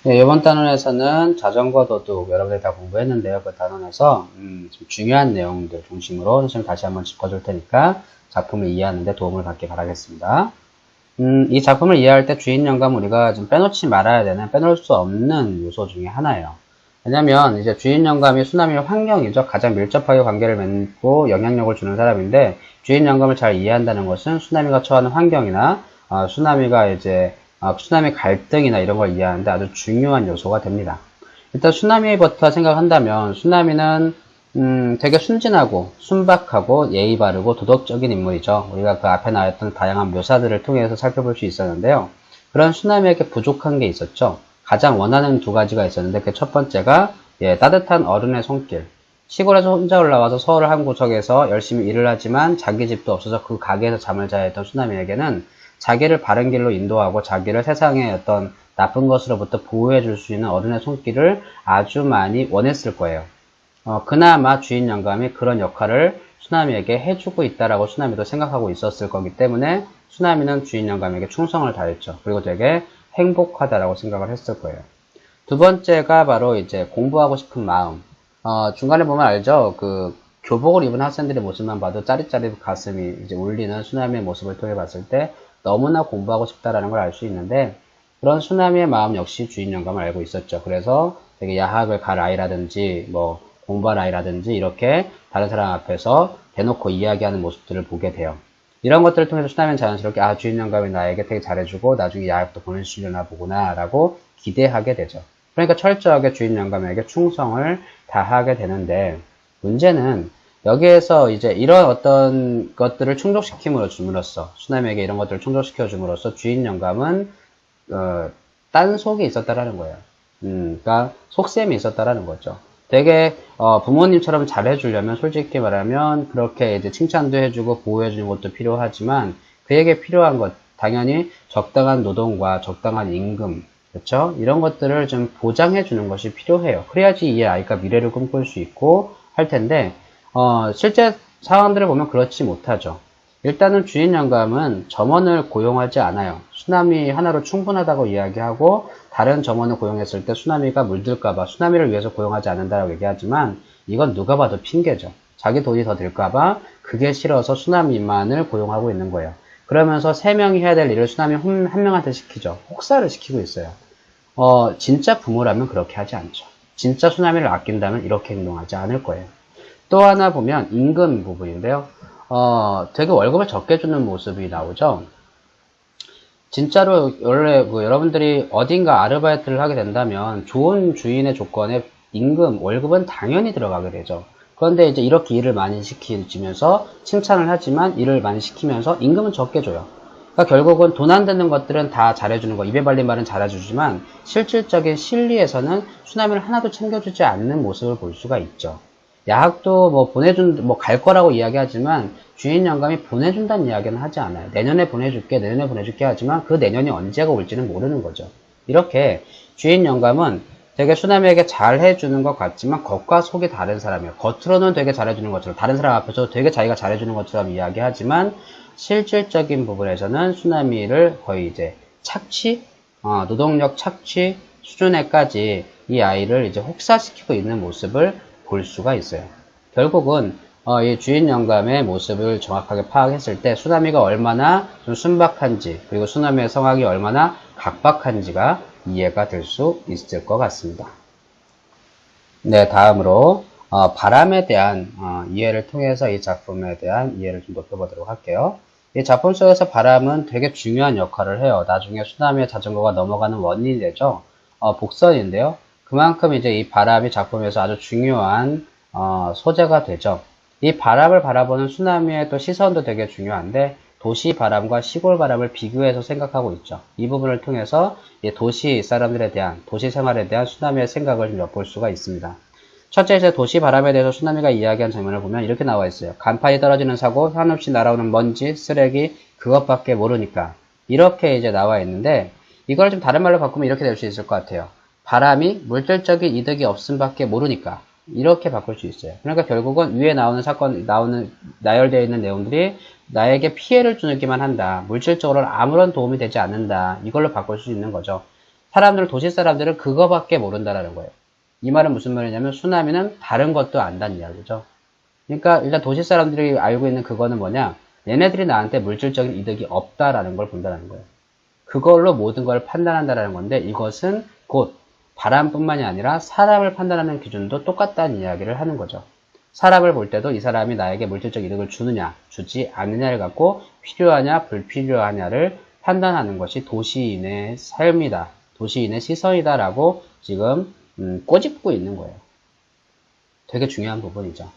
네, 이번 단원에서는 자전거 도둑 여러분들 다 공부했는데요. 그 단원에서 좀 중요한 내용들 중심으로 선생님 다시 한번 짚어줄 테니까 작품을 이해하는 데 도움을 받기 바라겠습니다. 이 작품을 이해할 때 주인 영감 우리가 좀 빼놓지 말아야 되는, 빼놓을 수 없는 요소 중에 하나예요. 왜냐면 이제 주인 영감이 쓰나미의 환경이죠. 가장 밀접하게 관계를 맺고 영향력을 주는 사람인데, 주인 영감을 잘 이해한다는 것은 쓰나미가 처하는 환경이나 쓰나미가 이제 쓰나미 갈등이나 이런 걸 이해하는데 아주 중요한 요소가 됩니다. 일단 쓰나미부터 생각한다면 쓰나미는 되게 순진하고 순박하고 예의 바르고 도덕적인 인물이죠. 우리가 그 앞에 나왔던 다양한 묘사들을 통해서 살펴볼 수 있었는데요. 그런 쓰나미에게 부족한 게 있었죠. 가장 원하는 두 가지가 있었는데 그 첫 번째가 따뜻한 어른의 손길. 시골에서 혼자 올라와서 서울 한 구석에서 열심히 일을 하지만 자기 집도 없어서 그 가게에서 잠을 자야 했던 쓰나미에게는 자기를 바른 길로 인도하고 자기를 세상의 어떤 나쁜 것으로부터 보호해 줄 수 있는 어른의 손길을 아주 많이 원했을 거예요. 그나마 주인 영감이 그런 역할을 쓰나미에게 해주고 있다라고 쓰나미도 생각하고 있었을 거기 때문에 쓰나미는 주인 영감에게 충성을 다했죠. 그리고 되게 행복하다라고 생각을 했을 거예요. 두 번째가 바로 이제 공부하고 싶은 마음. 중간에 보면 알죠? 그 교복을 입은 학생들의 모습만 봐도 짜릿짜릿 가슴이 이제 울리는 쓰나미의 모습을 통해 봤을 때 너무나 공부하고 싶다라는 걸 알 수 있는데 그런 쓰나미의 마음 역시 주인 영감을 알고 있었죠. 그래서 되게 야학을 갈 아이라든지 뭐 공부할 아이라든지 이렇게 다른 사람 앞에서 대놓고 이야기하는 모습들을 보게 돼요. 이런 것들을 통해서 쓰나미는 자연스럽게 주인 영감이 나에게 되게 잘해주고 나중에 야학도 보내주려나 보구나 라고 기대하게 되죠. 그러니까 철저하게 주인 영감에게 충성을 다하게 되는데 문제는 여기에서 이제 이런 어떤 것들을 충족시킴으로써 쓰나미에게 이런 것들을 충족시켜 줌으로써 주인 영감은 딴속이 있었다라는 거예요. 그러니까 속셈이 있었다라는 거죠. 되게 부모님처럼 잘해주려면 솔직히 말하면 그렇게 이제 칭찬도 해주고 보호해주는 것도 필요하지만 그에게 필요한 것 당연히 적당한 노동과 적당한 임금 그렇죠? 이런 것들을 좀 보장해 주는 것이 필요해요. 그래야지 이 아이가 미래를 꿈꿀 수 있고 할 텐데 실제 상황들을 보면 그렇지 못하죠. 일단은 주인 영감은 점원을 고용하지 않아요. 쓰나미 하나로 충분하다고 이야기하고 다른 점원을 고용했을 때 쓰나미가 물들까봐 쓰나미를 위해서 고용하지 않는다고 얘기하지만 이건 누가 봐도 핑계죠. 자기 돈이 더 들까봐 그게 싫어서 쓰나미만을 고용하고 있는 거예요. 그러면서 3명이 해야 될 일을 쓰나미 한 명한테 시키죠. 혹사를 시키고 있어요. 진짜 부모라면 그렇게 하지 않죠. 진짜 쓰나미를 아낀다면 이렇게 행동하지 않을 거예요. 또 하나 보면 임금 부분인데요. 되게 월급을 적게 주는 모습이 나오죠. 진짜로 원래 여러분들이 어딘가 아르바이트를 하게 된다면 좋은 주인의 조건에 임금, 월급은 당연히 들어가게 되죠. 그런데 이제 이렇게 일을 많이 시키면서 칭찬을 하지만 일을 많이 시키면서 임금은 적게 줘요. 그러니까 결국은 돈 안 드는 것들은 다 잘해주는 거, 입에 발린 말은 잘해주지만 실질적인 실리에서는 쓰나미를 하나도 챙겨주지 않는 모습을 볼 수가 있죠. 야학도 뭐 갈 거라고 이야기하지만 주인 영감이 보내준다는 이야기는 하지 않아요. 내년에 보내줄게 하지만 그 내년이 언제가 올지는 모르는 거죠. 이렇게 주인 영감은 되게 쓰나미에게 잘 해주는 것 같지만 겉과 속이 다른 사람이에요. 겉으로는 되게 잘해주는 것처럼 다른 사람 앞에서 되게 자기가 잘해주는 것처럼 이야기하지만 실질적인 부분에서는 쓰나미를 거의 이제 착취, 노동력 착취 수준에까지 이 아이를 이제 혹사시키고 있는 모습을 볼 수가 있어요. 결국은 이 주인 영감의 모습을 정확하게 파악했을 때 쓰나미가 얼마나 좀 순박한지 그리고 쓰나미의 성향이 얼마나 각박한지가 이해가 될 수 있을 것 같습니다. 네, 다음으로 바람에 대한 이해를 통해서 이 작품에 대한 이해를 좀 높여보도록 할게요. 이 작품 속에서 바람은 되게 중요한 역할을 해요. 나중에 쓰나미의 자전거가 넘어가는 원인이 되죠. 복선인데요. 그만큼 이제 이 바람이 작품에서 아주 중요한 소재가 되죠. 이 바람을 바라보는 쓰나미의 또 시선도 되게 중요한데 도시 바람과 시골 바람을 비교해서 생각하고 있죠. 이 부분을 통해서 도시 사람들에 대한 도시 생활에 대한 쓰나미의 생각을 좀 엿볼 수가 있습니다. 첫째, 이제 도시 바람에 대해서 쓰나미가 이야기한 장면을 보면 이렇게 나와 있어요. 간판이 떨어지는 사고, 한없이 날아오는 먼지, 쓰레기, 그것밖에 모르니까. 이렇게 이제 나와 있는데, 이걸 좀 다른 말로 바꾸면 이렇게 될 수 있을 것 같아요. 바람이 물질적인 이득이 없음밖에 모르니까. 이렇게 바꿀 수 있어요. 그러니까 결국은 위에 나열되어 있는 내용들이 나에게 피해를 주기만 한다. 물질적으로 아무런 도움이 되지 않는다. 이걸로 바꿀 수 있는 거죠. 도시 사람들은 그거밖에 모른다라는 거예요. 이 말은 무슨 말이냐면 쓰나미는 다른 것도 안다는 이야기죠. 그러니까 일단 도시 사람들이 알고 있는 그거는 뭐냐? 얘네들이 나한테 물질적인 이득이 없다라는 걸 본다는 거예요. 그걸로 모든 걸 판단한다라는 건데 이것은 곧 바람뿐만이 아니라 사람을 판단하는 기준도 똑같다는 이야기를 하는 거죠. 사람을 볼 때도 이 사람이 나에게 물질적 이득을 주느냐, 주지 않느냐를 갖고 필요하냐, 불필요하냐를 판단하는 것이 도시인의 삶이다. 도시인의 시선이다라고 지금 꼬집고 있는 거예요. 되게 중요한 부분이죠.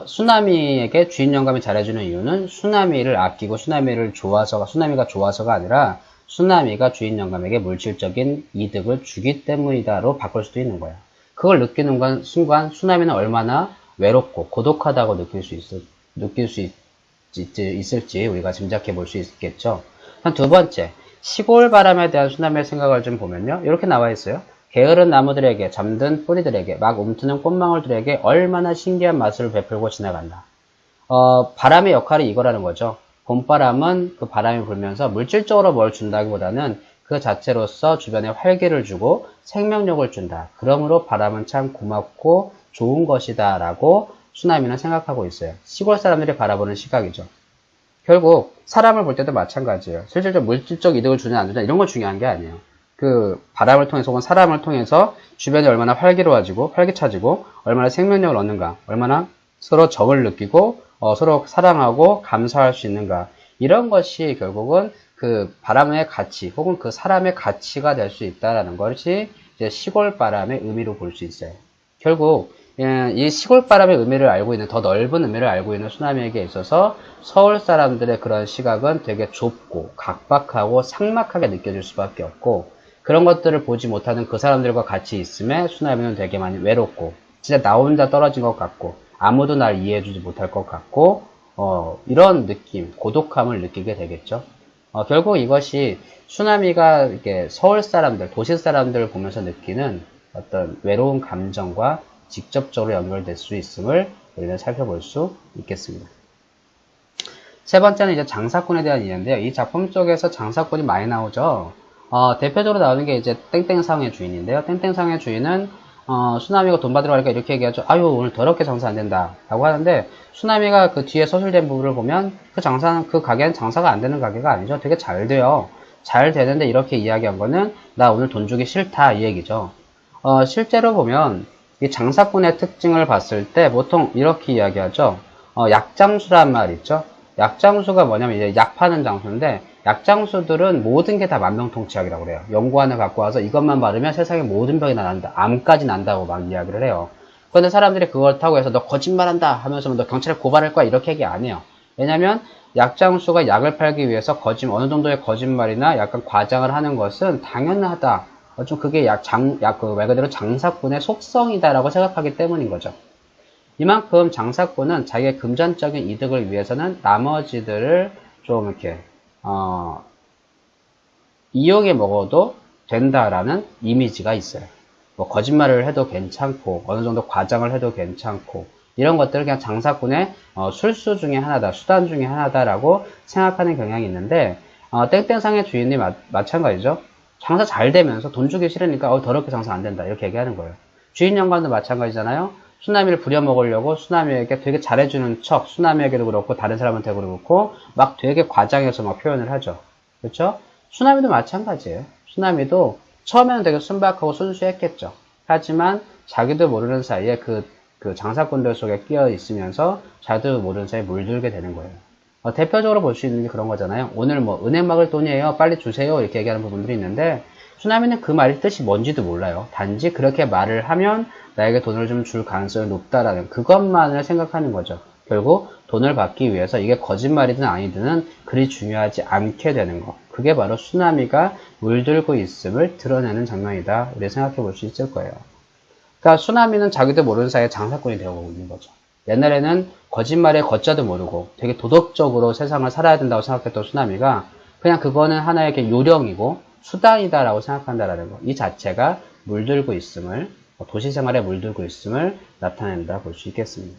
쓰나미에게 주인 영감이 잘해주는 이유는 쓰나미를 아끼고 쓰나미가 좋아서가 아니라 쓰나미가 주인 영감에게 물질적인 이득을 주기 때문이다로 바꿀 수도 있는 거예요. 그걸 느끼는 순간 쓰나미는 얼마나 외롭고 고독하다고 느낄 수 있을지 우리가 짐작해 볼 수 있겠죠. 두 번째, 시골 바람에 대한 쓰나미의 생각을 좀 보면요. 이렇게 나와 있어요. 게으른 나무들에게, 잠든 뿌리들에게, 막 움트는 꽃망울들에게 얼마나 신기한 맛을 베풀고 지나간다. 바람의 역할이 이거라는 거죠. 봄바람은 그 바람이 불면서 물질적으로 뭘 준다기보다는 그 자체로서 주변에 활기를 주고 생명력을 준다. 그러므로 바람은 참 고맙고 좋은 것이다 라고 쓰나미는 생각하고 있어요. 시골 사람들이 바라보는 시각이죠. 결국 사람을 볼 때도 마찬가지예요. 실질적 물질적 이득을 주냐 안 주냐 이런 건 중요한 게 아니에요. 그 바람을 통해서 혹은 사람을 통해서 주변이 얼마나 활기로워지고 활기차지고 얼마나 생명력을 얻는가, 얼마나 서로 정을 느끼고 서로 사랑하고 감사할 수 있는가, 이런 것이 결국은 그 바람의 가치 혹은 그 사람의 가치가 될 수 있다는 것이 이제 시골 바람의 의미로 볼 수 있어요. 결국 이 시골 바람의 의미를 알고 있는, 더 넓은 의미를 알고 있는 쓰나미에게 있어서 서울 사람들의 그런 시각은 되게 좁고 각박하고 삭막하게 느껴질 수밖에 없고, 그런 것들을 보지 못하는 그 사람들과 같이 있음에 쓰나미는 되게 많이 외롭고 진짜 나 혼자 떨어진 것 같고 아무도 날 이해해주지 못할 것 같고 이런 느낌, 고독함을 느끼게 되겠죠. 결국 이것이 쓰나미가 이렇게 서울 사람들, 도시 사람들을 보면서 느끼는 어떤 외로운 감정과 직접적으로 연결될 수 있음을 우리는 살펴볼 수 있겠습니다. 세 번째는 이제 장사꾼에 대한 이야기인데요. 이 작품 속에서 장사꾼이 많이 나오죠. 대표적으로 나오는 게 이제 땡땡상의 주인인데요. 땡땡상의 주인은 쓰나미가 돈 받으러 가니까 이렇게 얘기하죠. 아유, 오늘 더럽게 장사 안 된다 라고 하는데, 쓰나미가 그 뒤에 서술된 부분을 보면 그 가게는 장사가 안 되는 가게가 아니죠. 되게 잘 돼요. 잘 되는데 이렇게 이야기한 거는 나 오늘 돈 주기 싫다 이 얘기죠. 실제로 보면 이 장사꾼의 특징을 봤을 때 보통 이렇게 이야기하죠. 약장수란 말 있죠. 약장수가 뭐냐면 이제 약 파는 장수인데, 약장수들은 모든 게 다 만병통치약이라고 그래요. 연고 하나 갖고 와서 이것만 바르면 세상에 모든 병이 난다, 암까지 난다고 막 이야기를 해요. 그런데 사람들이 그걸 타고 해서 너 거짓말한다 하면서 너 경찰에 고발할 거야 이렇게 얘기 안 해요. 왜냐면 약장수가 약을 팔기 위해서 어느 정도의 거짓말이나 약간 과장을 하는 것은 당연하다. 좀 그게 말 그대로 장사꾼의 속성이다라고 생각하기 때문인 거죠. 이만큼 장사꾼은 자기의 금전적인 이득을 위해서는 나머지들을 좀 이렇게 이용해 먹어도 된다라는 이미지가 있어요. 뭐 거짓말을 해도 괜찮고 어느 정도 과장을 해도 괜찮고 이런 것들을 그냥 장사꾼의 술수 중에 하나다, 수단 중에 하나다라고 생각하는 경향이 있는데, 땡땡상의 주인이 마찬가지죠. 장사 잘 되면서 돈 주기 싫으니까 더럽게 장사 안 된다 이렇게 얘기하는 거예요. 주인 영감도 마찬가지잖아요. 쓰나미를 부려먹으려고 쓰나미에게 되게 잘해주는 척, 쓰나미에게도 그렇고 다른 사람한테도 그렇고 막 되게 과장해서 막 표현을 하죠. 그렇죠? 쓰나미도 마찬가지예요. 쓰나미도 처음에는 되게 순박하고 순수했겠죠. 하지만 자기도 모르는 사이에 그 장사꾼들 속에 끼어 있으면서 자기도 모르는 사이에 물들게 되는 거예요. 대표적으로 볼 수 있는 게 그런 거잖아요. 오늘 뭐 은행 막을 돈이에요, 빨리 주세요 이렇게 얘기하는 부분들이 있는데, 쓰나미는 그 말의 뜻이 뭔지도 몰라요. 단지 그렇게 말을 하면 나에게 돈을 좀 줄 가능성이 높다라는 그것만을 생각하는 거죠. 결국 돈을 받기 위해서 이게 거짓말이든 아니든은 그리 중요하지 않게 되는 거, 그게 바로 쓰나미가 물들고 있음을 드러내는 장면이다 우리 생각해 볼 수 있을 거예요. 그러니까 쓰나미는 자기도 모르는 사이에 장사꾼이 되어가고 있는 거죠. 옛날에는 거짓말에 걷자도 모르고 되게 도덕적으로 세상을 살아야 된다고 생각했던 쓰나미가 그냥 그거는 하나의 요령이고 수단이다라고 생각한다라는 거, 이 자체가 물들고 있음을, 도시생활에 물들고 있음을 나타낸다 볼 수 있겠습니다.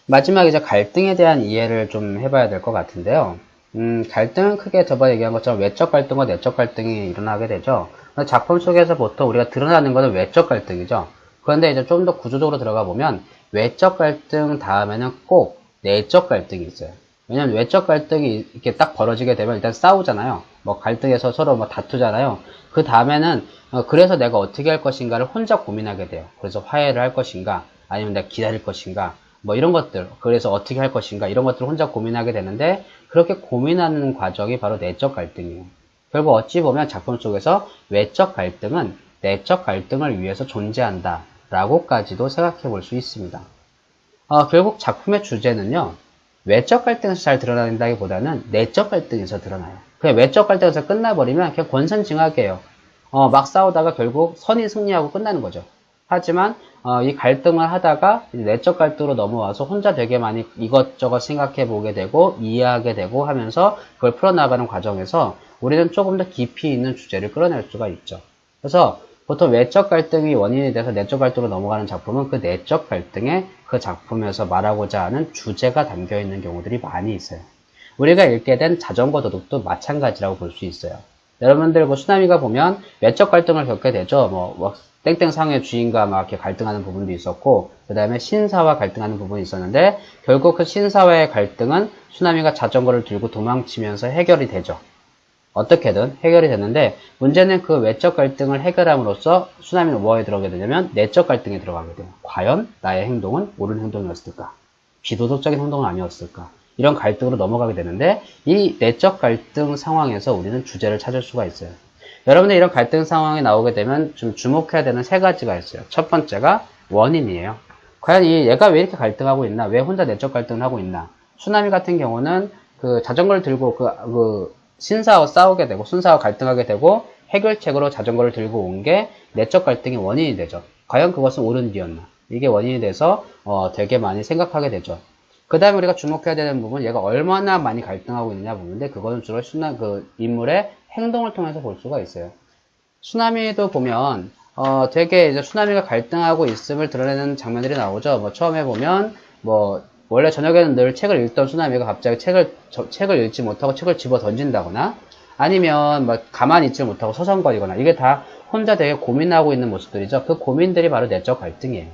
마지막에 이제 갈등에 대한 이해를 좀 해봐야 될 것 같은데요. 갈등은 크게 저번에 얘기한 것처럼 외적 갈등과 내적 갈등이 일어나게 되죠. 작품 속에서 보통 우리가 드러나는 것은 외적 갈등이죠. 그런데 이제 좀 더 구조적으로 들어가 보면 외적 갈등 다음에는 꼭 내적 갈등이 있어요. 왜냐면 외적 갈등이 이렇게 딱 벌어지게 되면 일단 싸우잖아요. 뭐 갈등해서 서로 뭐 다투잖아요. 그 다음에는 그래서 내가 어떻게 할 것인가를 혼자 고민하게 돼요. 그래서 화해를 할 것인가, 아니면 내가 기다릴 것인가, 뭐 이런 것들, 그래서 어떻게 할 것인가 이런 것들을 혼자 고민하게 되는데, 그렇게 고민하는 과정이 바로 내적 갈등이에요. 결국 어찌 보면 작품 속에서 외적 갈등은 내적 갈등을 위해서 존재한다 라고까지도 생각해 볼 수 있습니다. 결국 작품의 주제는요, 외적 갈등에서 잘 드러난다기보다는 내적 갈등에서 드러나요. 그냥 외적 갈등에서 끝나버리면 그냥 권선징악이에요. 막 싸우다가 결국 선이 승리하고 끝나는 거죠. 하지만 이 갈등을 하다가 내적 갈등으로 넘어와서 혼자 되게 많이 이것저것 생각해 보게 되고 이해하게 되고 하면서 그걸 풀어나가는 과정에서 우리는 조금 더 깊이 있는 주제를 끌어낼 수가 있죠. 그래서 보통 외적 갈등이 원인이 돼서 내적 갈등으로 넘어가는 작품은 그 내적 갈등에 그 작품에서 말하고자 하는 주제가 담겨 있는 경우들이 많이 있어요. 우리가 읽게 된 자전거 도둑도 마찬가지라고 볼 수 있어요. 여러분들 그 쓰나미가 보면 외적 갈등을 겪게 되죠. 뭐 땡땡상의 주인과 막 이렇게 갈등하는 부분도 있었고, 그 다음에 신사와 갈등하는 부분이 있었는데, 결국 그 신사와의 갈등은 쓰나미가 자전거를 들고 도망치면서 해결이 되죠. 어떻게든 해결이 됐는데, 문제는 그 외적 갈등을 해결함으로써 쓰나미는 뭐에 들어가게 되냐면 내적 갈등에 들어가게 돼요. 과연 나의 행동은 옳은 행동이었을까? 비도덕적인 행동은 아니었을까? 이런 갈등으로 넘어가게 되는데, 이 내적 갈등 상황에서 우리는 주제를 찾을 수가 있어요. 여러분들 이런 갈등 상황이 나오게 되면 좀 주목해야 되는 세 가지가 있어요. 첫 번째가 원인이에요. 과연 얘가 왜 이렇게 갈등하고 있나? 왜 혼자 내적 갈등을 하고 있나? 쓰나미 같은 경우는 그 자전거를 들고 그 신사와 싸우게 되고 순사와 갈등하게 되고 해결책으로 자전거를 들고 온 게 내적 갈등의 원인이 되죠. 과연 그것은 옳은 일이었나? 이게 원인이 돼서 되게 많이 생각하게 되죠. 그 다음에 우리가 주목해야 되는 부분은 얘가 얼마나 많이 갈등하고 있느냐 보는데, 그거는 주로 그 인물의 행동을 통해서 볼 수가 있어요. 쓰나미도 보면 되게 이제 쓰나미가 갈등하고 있음을 드러내는 장면들이 나오죠. 뭐 처음에 보면 뭐 원래 저녁에는 늘 책을 읽던 쓰나미가 갑자기 책을 읽지 못하고 책을 집어 던진다거나, 아니면 뭐 가만히 있지 못하고 서성거리거나, 이게 다 혼자 되게 고민하고 있는 모습들이죠. 그 고민들이 바로 내적 갈등이에요.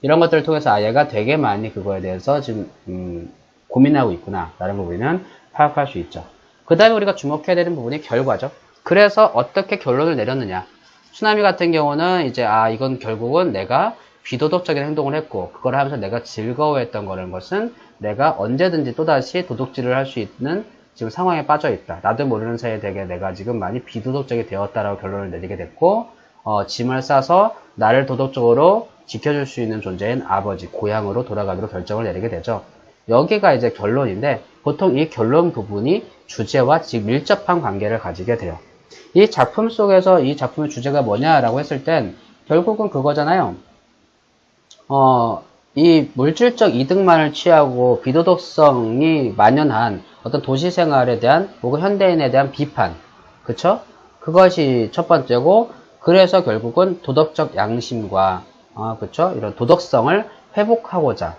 이런 것들을 통해서 얘가 되게 많이 그거에 대해서 지금 고민하고 있구나 라는 부분은 파악할 수 있죠. 그 다음에 우리가 주목해야 되는 부분이 결과죠. 그래서 어떻게 결론을 내렸느냐. 쓰나미 같은 경우는 이제 이건 결국은 내가 비도덕적인 행동을 했고, 그걸 하면서 내가 즐거워했던 거라는 것은 내가 언제든지 또다시 도둑질을 할 수 있는 지금 상황에 빠져 있다. 나도 모르는 사이에 되게 내가 지금 많이 비도덕적이 되었다라고 결론을 내리게 됐고, 짐을 싸서 나를 도덕적으로 지켜줄 수 있는 존재인 아버지, 고향으로 돌아가기로 결정을 내리게 되죠. 여기가 이제 결론인데, 보통 이 결론 부분이 주제와 밀접한 관계를 가지게 돼요. 이 작품 속에서 이 작품의 주제가 뭐냐라고 했을 땐 결국은 그거잖아요. 이 물질적 이득만을 취하고 비도덕성이 만연한 어떤 도시 생활에 대한 혹은 현대인에 대한 비판, 그쵸? 그것이 첫 번째고, 그래서 결국은 도덕적 양심과 그쵸? 이런 도덕성을 회복하고자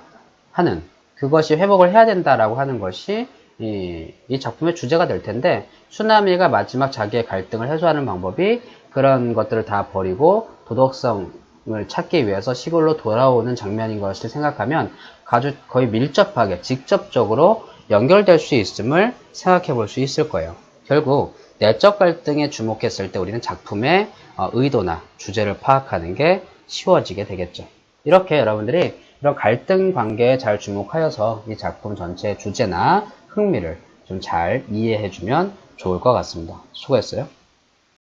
하는, 그것이 회복을 해야 된다라고 하는 것이 이 작품의 주제가 될 텐데, 쓰나미가 마지막 자기의 갈등을 해소하는 방법이 그런 것들을 다 버리고 도덕성을 찾기 위해서 시골로 돌아오는 장면인 것을 생각하면 아주 거의 밀접하게 직접적으로 연결될 수 있음을 생각해 볼 수 있을 거예요. 결국 내적 갈등에 주목했을 때 우리는 작품의 의도나 주제를 파악하는 게 쉬워지게 되겠죠. 이렇게 여러분들이 이런 갈등 관계에 잘 주목하여서 이 작품 전체의 주제나 흥미를 좀 잘 이해해주면 좋을 것 같습니다. 수고했어요.